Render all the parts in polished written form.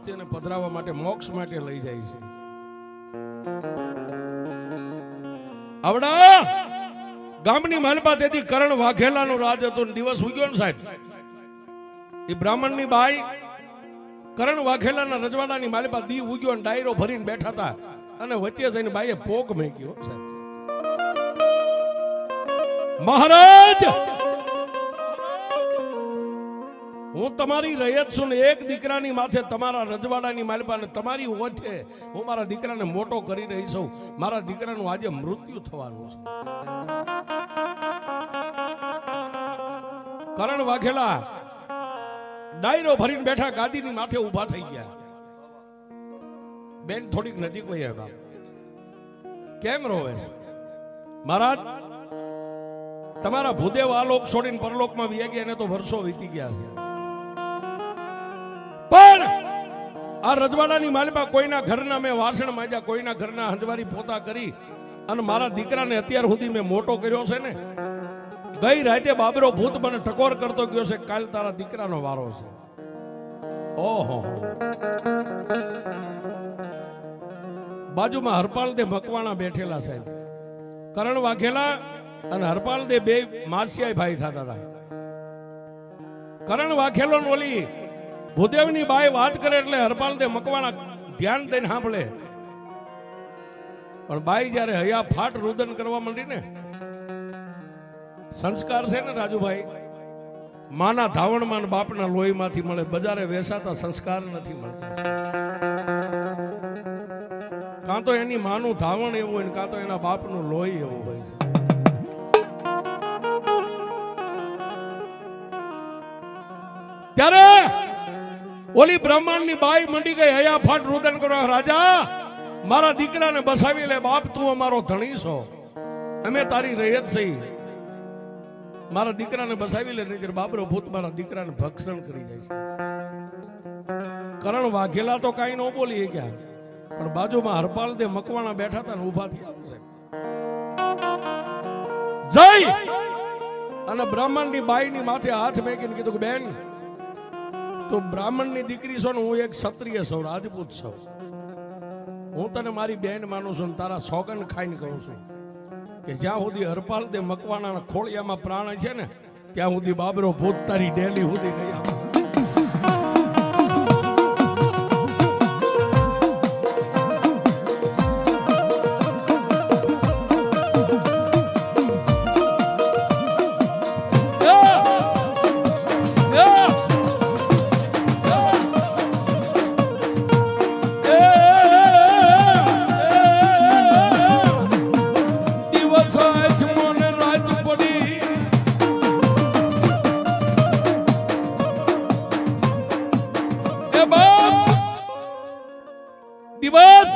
તેને પધરાવવા માટે મોક્ષ માટે લઈ જાય છે. આવડા ગામની માલપા તેથી કરણ વાઘેલાનો રાજ હતો. દિવસ ઉગ્યો ને સાહેબ, એ બ્રાહ્મણની બાઈ કરણ વાઘેલાના રજવાડાની માલપા દી ઉગ્યો ને ડાયરો ભરીને બેઠા હતા, અને વચ્ચે જઈને બાઈએ પોક મેક્યો. સાહેબ, મહારાજ હું તમારી રયત છું ને એક દીકરાની માથે તમારા રજવાડાની માલપા ને તમારી ઓછે હું મારા દીકરાને મોટો કરી રહી છું. મારા દીકરાનું આજે મૃત્યુ થવાનું છે. કરણ વાઘેલા ડાયરો ભરીને બેઠા ગાદીની માથે ઊભા થઈ ગયા. બેન થોડીક નજીક વહી આવ્યા. કેમ રોવે? મહારાજ તમારા ભૂદેવ આ લોક છોડીને પરલોકમાં વી ગયા, એને તો વર્ષો વીતી ગયા છે. પણ આ રજવાડાની માલપા કોઈના ઘરના મેં વાસણ માંજ્યા, કોઈના ઘરના હંજવારી પોતા કરી અને મારા દીકરાને અત્યાર સુધી મેં મોટો કર્યો છે ને. ગઈ રાતે બાબરો ભૂત મને ટકોર કરતો ગયો છે, કાલ તારા દીકરાનો વારો છે. ઓહો, બાજુમાં હરપાલ દે મકવાણા બેઠેલા સાહેબ. કરણ વાઘેલા અને હરપાલ દે બે માસિયાઈ ભાઈ થતા હતા. કરણ વાઘેલો ઓલી ભૂદેવની બાઈ વાત કરે એટલે હરપાલ દે મકવાણા ધ્યાન દઈને સાંભળે. પણ બાઈ જયારે હયા ફાટ રુદન કરવા માંડી ને, સંસ્કાર છે ને રાજુભાઈ, માના ધાવણમાં બાપના લોહીમાંથી મળે, બજારે વેસાતા સંસ્કાર નથી મળતા. કાં તો એની માનું ધાવણ એવું હોય ને કાં તો એના બાપનું લોહી એવું હોય. ત્યારે ઓલી બ્રહ્માંડની બાઈ મંડી ગઈ હયા ફાટ રુદન કરવા. રાજા મારા દીકરાને બસાવી લે, બાપ તું અમારો ધણી છો, અમે તારી રયત છીએ, મારા દીકરાને બસાવી લે, નહીં બાબરો ભૂત મારા દીકરાને ભક્ષણ કરી જાય છે. કરણ વાઘેલા તો કાંઈ ન બોલી ગયા, પણ બાજુમાં હરપાલ દે મકવાણા બેઠા હતા ને ઊભા થયા જય અને બ્રાહ્મણની બાઈની માથે હાથ મેકીને કીધું કે બેન તું બ્રાહ્મણની દીકરી છો ને હું એક ક્ષત્રિય છું, રાજપૂત છું, હું તને મારી બેન માનું છું, તારા સોગન ખાઈને કહું છું કે જ્યાં સુધી હરપાલ દે મકવાણાના ખોળિયામાં પ્રાણ છે ને ત્યાં સુધી બાબરો ભૂત તારી ડેલી સુધી નહીં આવે. દિવસ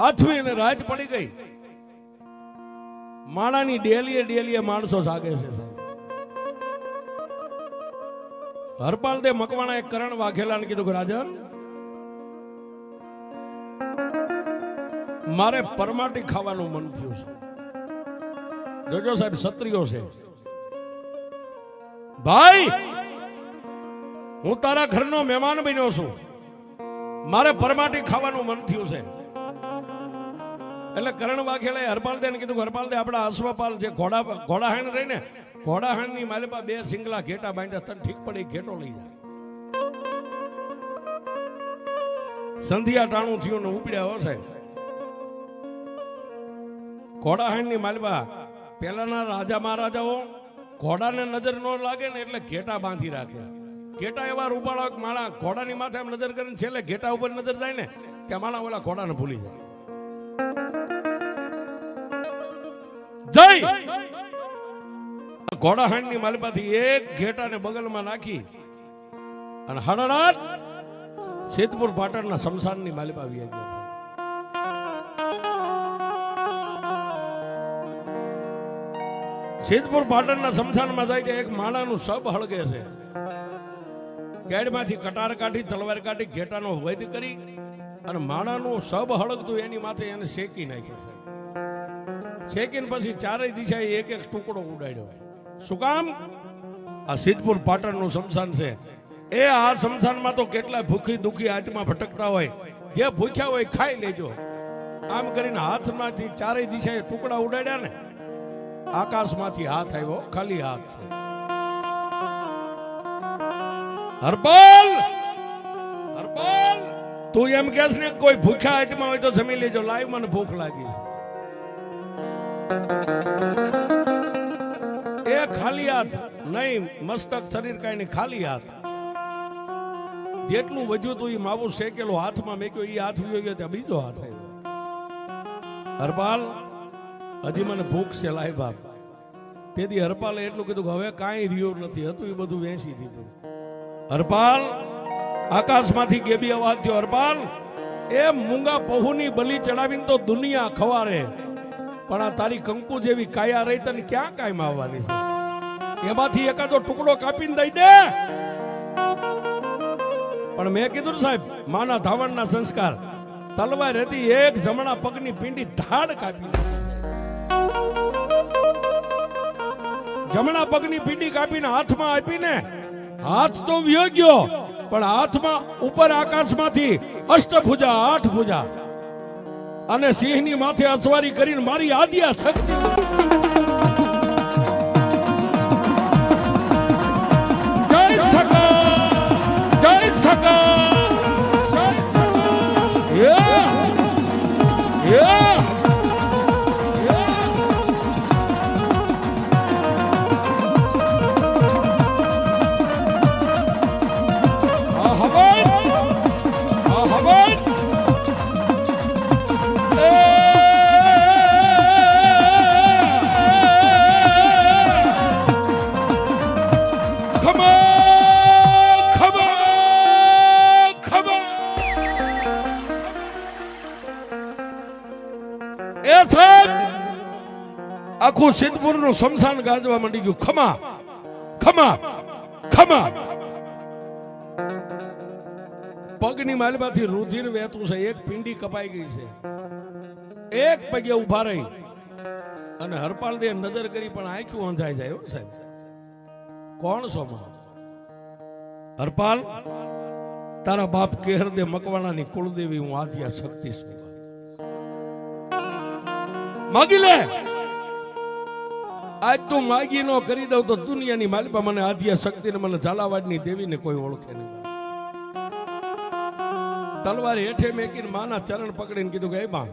આથવી અને રાત પડી ગઈ. માળાની ડેલીએ માણસો જાગે છે. હરપાલ દે મકવાણા એક કરણ વાઘેલાને કીધું કે રાજન મારે પરમાટી ખાવાનું મન થયું છે. જોજો સાહેબ ક્ષત્રિયો છે ભાઈ, હું તારા ઘરનો મહેમાન બન્યો છું, મારે પરમાટી ખાવાનું મન થયું છે. એટલે કરણ વાઘેલાએ હરપાલ દે કીધું હરપાલ દે આપણા અશ્વપાલ જે ઘોડાહાણ રહી ને ઘોડાહાણની માલિપા બે સિંગલા ઘેટા બાંધ્યા, તને ઠીક પડે ઘેટો લઈ જાય. સંધિયા ટાણું થયું ને ઉપડ્યા હો સાહેબ. ઘોડાહાણની માલિપા પેલાના રાજા મહારાજાઓ ઘોડાને નજર ન લાગે ને એટલે ઘેટા બાંધી રાખે. ઘેટા એવા રૂપાળા માળા ઘોડાની માથે આમ નજર કરીને છેલ્લે ઘેટા ઉપર નજર જાય ને ત્યાં માળા ઓલા ઘોડાને ભૂલી જાય. જય ઘોડાહાણની માલિપાથી એક ઘેટાને બગલમાં નાખી અને હડડાટ સિદ્ધપુર પાટણના શમશાનની માલિપા આવી ગયા. સિદ્ધપુર પાટણના શમશાનમાં જાય કે એક માણાનું સબ હળગે છે. કેડમાંથી કટાર કાઢી તલવાર કાઢી ઘેટાનો વૈદ કરી અને માણાનું સબ હળગતું એની માથે એને શેકી નાખ્યું. શેકીને પછી ચારેય દિશાએ એક એક ટુકડો ઉડાડ્યો. શું કામ? આ સિદ્ધપુર પાટણનું શમશાન છે, એ આ સમસાનમાં તો કેટલા ભૂખી દુખી આત્મા ભટકતા હોય, જે ભૂખ્યા હોય ખાઈ લેજો. આમ કરીને હાથમાંથી ચારેય દિશાએ ટુકડા ઉડાડ્યા ને, આકાશમાંથી હાથ આવ્યો, ખાલી હાથ છે. હરપાલ, હરપાલ, તું એમ કહેસ ને કોઈ ભૂખ્યા આત્મા હોય તો જમી લેજો. લાઈવ મને ભૂખ લાગી છે. એ ખાલી હાથ નહીં, મસ્તક શરીર કાંઈ નહીં, ખાલી હાથ. જેટલું વધ્યું તું એ માવું શેકેલો હાથમાં મેક્યો, એ હાથ વયો ગયો ત્યાં બીજો હાથ આવ્યો. હરપાલ, હજી મને ભૂખ છે, લાય બાપ. તેથી હરપાલે એટલું કીધું કે હવે કાંઈ રહ્યું નથી, હતું એ બધું વેચી દીધું. હરપાલ, આકાશમાંથી ગેબી અવાજ થયો. હરપાલ, એ મૂંગા પહુની બલી ચડાવીને તો દુનિયા ખવારે, પણ આ તારી કંકુ જેવી કાયા રહી તને ક્યાં કાયમ આવવાની છે? એમાંથી એકાદો ટુકડો કાપીને દઈ દે. પણ મેં કીધું સાહેબ, માના ધાવણના સંસ્કાર. તલવાર હતી, એક જમણા પગની પીંડી ધાડ કાપી. જમણા પગની પીંડી કાપીને હાથમાં આપીને હાથ તો વ્યો ગયો, પણ હાથમાં ઉપર આકાશમાંથી અષ્ટભુજા, 8 ભુજા અને સિંહની માથે અસવારી કરીને મારી આદ્યા શક્તિ. જય સકા, જય સકા, જય સકા. આખું સિદ્ધપુર નું શમશાન ગાજવા માંડી ગયું. ખમા, ખમા, ખમા. પગની માલમાંથી રુધિર વહેતું છે, એક પિંડી કપાઈ ગઈ છે. એક પગે ઉભા રહી અને હરપાલ દે નજર કરી, પણ આંખ્યું અંધાઈ જાય. સાહેબ, કોણ છો? હરપાલ, તારા બાપ કેહર દે મકવાણાની કુળદેવી હું આદ્યા શક્તિ છું. માગી લે. આજ તું માગી નો કરી દઉં તો દુનિયાની માલિપા મને આદ્યા શક્તિ ને મને ઝાલાવાડની દેવીને કોઈ ઓળખે નહીં. તલવાર હેઠે મેકીને માના ચરણ પકડીને કીધું કે બા,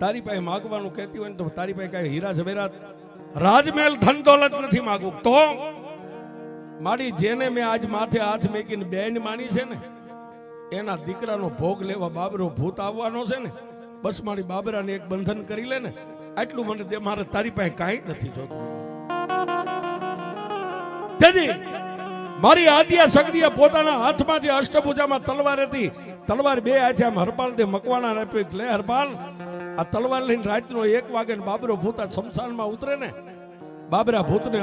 તારી પાસે માગવાનું કહેતી હોય ને તો તારી પાસે કઈ હીરા ઝવેરાત, રાજમહેલ, ધન દોલત નથી માગવું. તો મારી જેને મેં આજ માથે હાથ મેકીને બેન માની છે ને, એના દીકરાનો ભોગ લેવા બાબરો ભૂત આવવાનો છે ને, બસ મારી બાબરાને એક બંધન કરી લે ને, આટલું મને દે. મારે તારી પાસે કાંઈ નથી જોતું. તેથી મારી આદ્યા શક્તિએ પોતાના હાથમાં જે અષ્ટભુજામાં તલવાર હતી, તલવાર બે હાથે આમ હરપાલ દે મકવાણા આપી. લે હરપાલ, આ તલવાર લઈને રાતનો 1 વાગે બાબરો ભૂત આ શમશાનમાં ઉતરે ને, બાબરા ભૂતને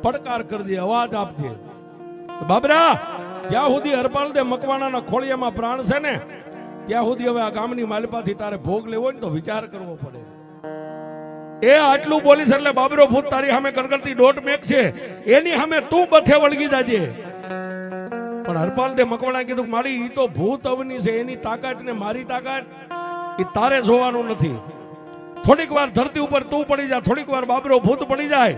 પડકાર કરજે, અવાજ આપજે. બાબરા, જ્યાં સુધી હરપાલ દે મકવાણાના ખોળિયામાં પ્રાણ છે ને, ત્યાં સુધી હવે આ ગામની માલિપાથી તારે ભોગ લેવો ને તો વિચાર કરવો પડે. એ આટલું બોલીશ એટલે બાબરો ભૂત તારી સામે ગણગણતી દોટ મેક છે, એની સામે તું બથે વળગી જાજે. પણ હરપાલ દે મકવાણા કીધું, મારી ઈ તો ભૂત અવની છે, એની તાકાત ને મારી તાકાત એ તારે જોવાનું નથી. થોડીક વાર ધરતી ઉપર તું પડી જા, થોડીક વાર બાબરો ભૂત પડી જાય,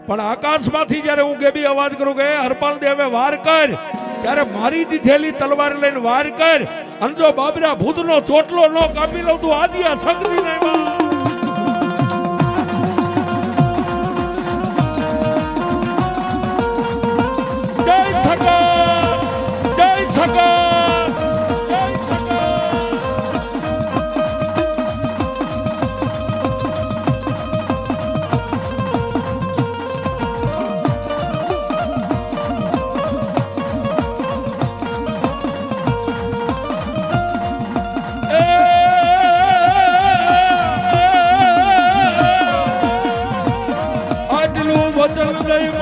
પણ આકાશમાંથી જ્યારે હું ગેબી અવાજ કરું કે હરપાલ દે હવે વાર કર, ત્યારે મારી દીધેલી તલવાર લઈને વાર કર. અને જો બાબરા ભૂતનો ચોટલો ન કાપી લઉં તું આદ્યા શક્તિ નહીં. જય સકા, જય સકા, જય સકા.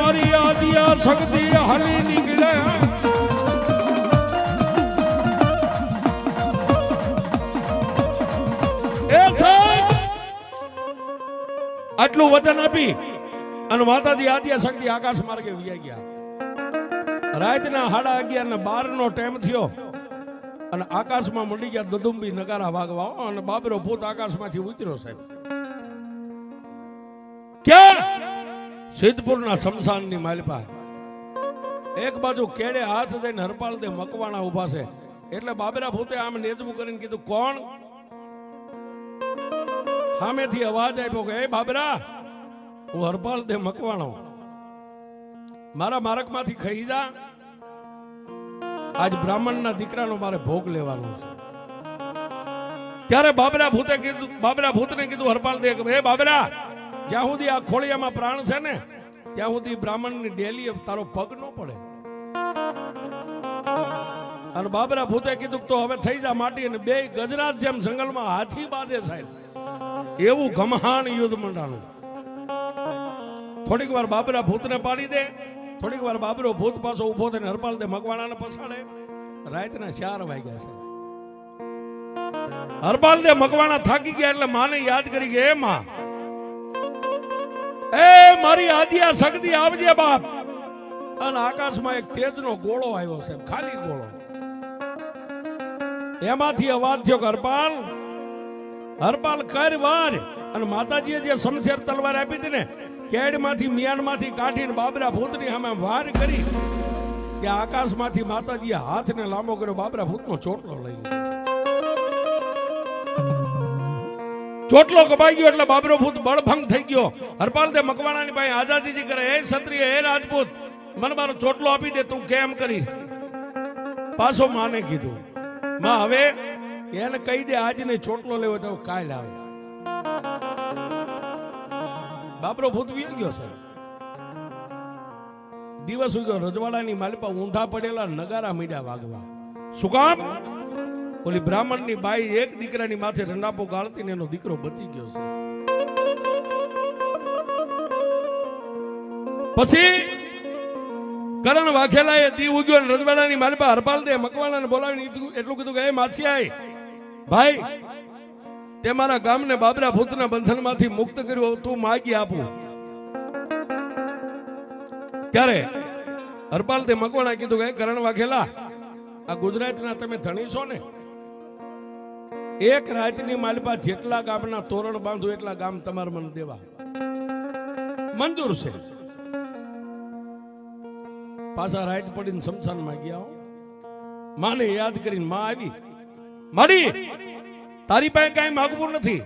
મારી આદ્યા શક્તિ હાલી નીકળે. આટલું વચન આપી અને માતાજી આદ્યા શક્તિ આકાશ માર્ગે વ્યા ગયા. રાતના 11:30 નો ટાઈમ થયો અને આકાશમાં મંડી ગયા દદુંબી નગારા વાગવા અને બાબરો ભૂત આકાશમાંથી ઉતર્યો સાહેબ. ક્યાં? સિદ્ધપુરના શમશાનની માલપા. એક બાજુ કેડે હાથ દઈને હરપાલ દે મકવાણા ઉભા છે. એટલે બાબરા ભૂતે આમ નેજવું કરીને કીધું કોણ? સામેથી અવાજ આપ્યો કે એ બાબરા, હું હરપાલ દે મકવાણો, મારા માર્ગમાંથી ખાઈ જા. આજ બ્રાહ્મણના દીકરાનો મારે ભોગ લેવાનો છે. ત્યારે બાબરા ભૂતને કીધું હરપાલ દે કે હે બાબરા, જ્યાં સુધી આ ખોળિયામાં પ્રાણ છે ને ત્યાં સુધી બ્રાહ્મણની ડેલી તારો પગ ન પડે. અને બાબરા ભૂતે કીધું તો હવે થઈ જા માટી. અને બે ગજરાત જેમ જંગલમાં હાથી બાંધે સાહેબ, એવું ઘમહાણ યુદ્ધ મંડાણું. થોડીક વાર બાબરા ભૂતને પાડી દે, થોડીક વાર બાબરો ભૂત પાછો ઉભો થઈને હરપાલ દે મકવાણાને પછાડે. રાતના 4 વાગ્યા છે. હરપાલ દે મકવાણા થાકી ગયા એટલે માને યાદ કરી કે એ માં, એ મારી આદિયા શક્તિ આવજે બાપ. અને આકાશમાં એક તેજનો ગોળો આવ્યો છે, ખાલી ગોળો. એમાંથી અવાજ થયો કે હરપાલ, હરપાલ કર વાર. અને માતાજીએ જે શમશેર તલવાર આપી હતી ને, કેડમાંથી મિયાનમાંથી કાઢીને બાબરા ભૂતની સામે વાર કરી કે આકાશમાંથી માતાજીએ હાથને લાંબો કર્યો, બાબરા ભૂતનો ચોટલો લઈ લીધો. ચોટલો કપાઈ ગયો એટલે બાબરો ભૂત બળભંગ થઈ ગયો. હરપાલ દે મકવાણાની પાસે આઝાદીજી કરે, હે ક્ષત્રિય, હે રાજપૂત, મને મારો ચોટલો આપી દે, તું કેમ કરી? પાછો માને કીધું, માં હવે એને કહી દે આજ ને ચોટલો લેવો તો કાલ આવે. બાબરો ભૂત વી ગયો છે. દિવસ ઉગ્યો, રજવાડાની માલપા ઊંધા પડેલા નગારા મીડા વાગવા. શું કામ? ઓલી બ્રાહ્મણની બાઈ એક દીકરાની માથે રંડાપો ગાળતી ને એનો દીકરો બચી ગયો છે. પછી કરણ વાઘેલાએ દી ઉગ્યો ને રજવાડાની માલપા હરપાલ દે મકવાણાને બોલાવીને એટલું કીધું કે એ માછીઆઈ ભાઈ, તે મારા ગામને બાબરા ભૂતના બંધનમાંથી મુક્ત કર્યું, તું માગી આપું. ત્યારે હરપાલ દે મકવાણા કીધું કે કરણ વાઘેલા, આ ગુજરાતના તમે ધણી છો ને, એક રાતની માલપા જેટલા ગામના તોરણ બાંધું એટલા ગામ તમારે મને દેવા મંજૂર છે. પાછા રાત પડીને શમશાનમાં ગયા. માને યાદ કરીને માં આવી, મારી તારી પાસે કઈ માગવું નથી,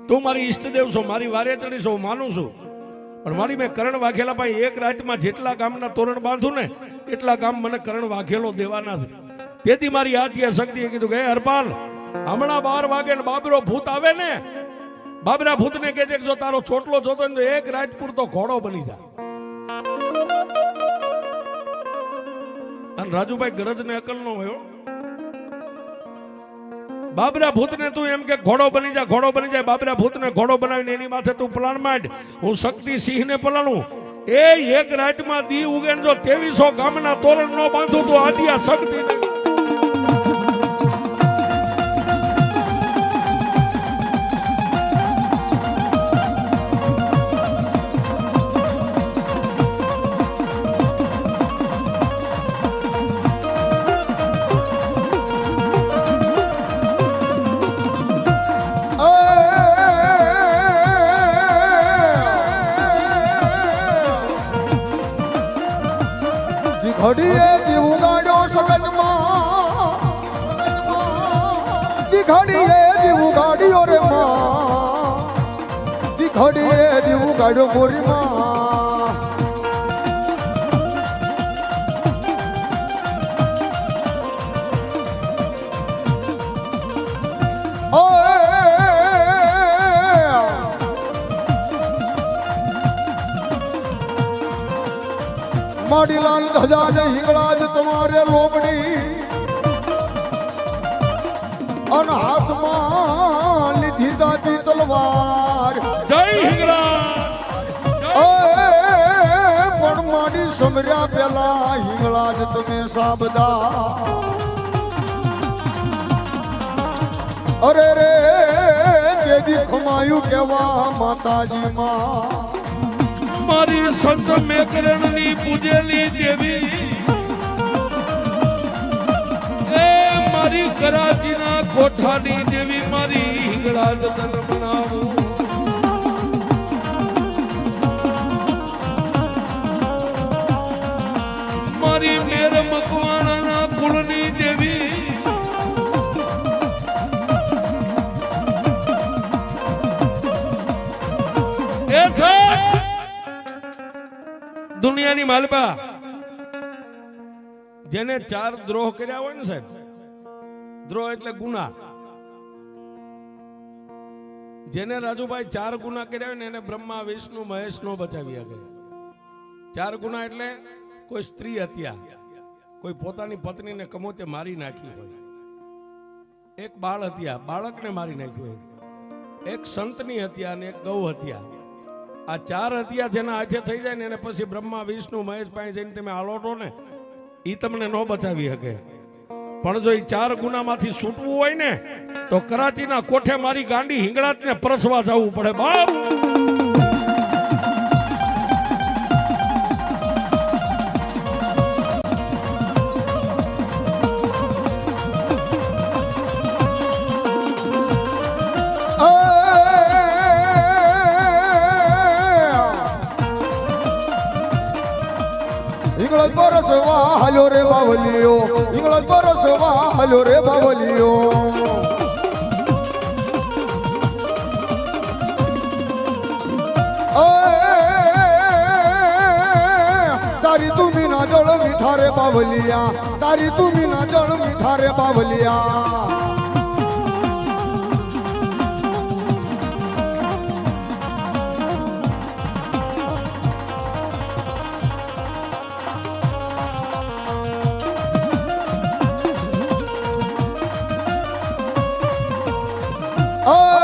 તું મારી ઈષ્ટદેવ છો, મારી વારે ચડી છો, માનું છું. પણ મારી મેં કરણ વાઘેલા પાસે એક રાતમાં જેટલા ગામના તોરણ બાંધું ને એટલા ગામ મને કરણ વાઘેલો દેવાના છે. તેથી મારી આદ્ય શક્તિએ કીધું કે હરપાલ, હમણાં 12 વાગે ને બાબરો ભૂત આવે ને, બાબરા ભૂતને કહેજે જો તારો ચોટલો જોતો ને તો એક રાત પૂરતો ઘોડો બની જાય. અને રાજુભાઈ ગરજ ને અકલ નો હોય. બાબરા ભૂતને તું એમ કે ઘોડો બની જાય, ઘોડો બની જાય. બાબરા ભૂતને ઘોડો બનાવીને એની માથે તું પલાણ માંડ, હું શક્તિ સિંહને પલાણું. એ એક રાતમાં દી ઉગે જો 2300 ગામના તોરણ નો બાંધું તો આદિયા શક્તિ. ઘડીએ જીવ ગાડ્યો સગજમાં, ઘડીએ જીવ ગાડ્યો રે માં, ઘડીએ જીવ ગાડ્યો ગોરીમાં. માડીલાલ ધજા ને હિંગળાજ તમારે લોબડી અને હાથમાં લીધી દાદી તલવાર. જય હિંગળાજ. પણ માડી સમર્યા પેલા હિંગળાજ તમે સાબદા. અરે રે દેવી ખમાયું કેવા માતાજી માં, મારી સંત મેકરણની પૂજેલી દેવી કરાચીના કોઠાની દેવી મારી હિંગળાજ તન બનાવું મારી મેર મકવાણાના કુળની દેવી એ દુનિયાની માલપા જેને 4 દ્રોહ કર્યા હોય ને સાહેબ, દ્રોહ એટલે ગુના, જેને રાજુભાઈ 4 ગુના કર્યા હોય ને એને બ્રહ્મા વિષ્ણુ મહેશ નો બચાવી શકે. 4 ગુના એટલે કોઈ સ્ત્રી હત્યા, કોઈ પોતાની પત્નીને કમોતે મારી નાખી હોય, એક બાળ હત્યા, બાળકને મારી નાખ્યું હોય, એક સંતની હત્યા અને એક ગૌ હત્યા. આ 4 હત્યા જેના હાથે થઈ જાય ને એને પછી બ્રહ્મા વિષ્ણુ મહેશ પાસે જઈને તમે આલોટો ને ઈ તમને ન બચાવી શકે. પણ જો ઈ 4 ગુનામાંથી છૂટવું હોય ને તો કરાચીના કોઠે મારી ગાંડી હિંગળાજને પરસવા જવું પડે બાપ. इंग्लज बरसवा हलो रे बावलियो, इंग्लज बरसवा हलो रे बावलियो. तारी तुम्ही ना जळ मिठा रे बावलिया, तारी तुम्ही ना जळ मिठा रे बावलिया. Oh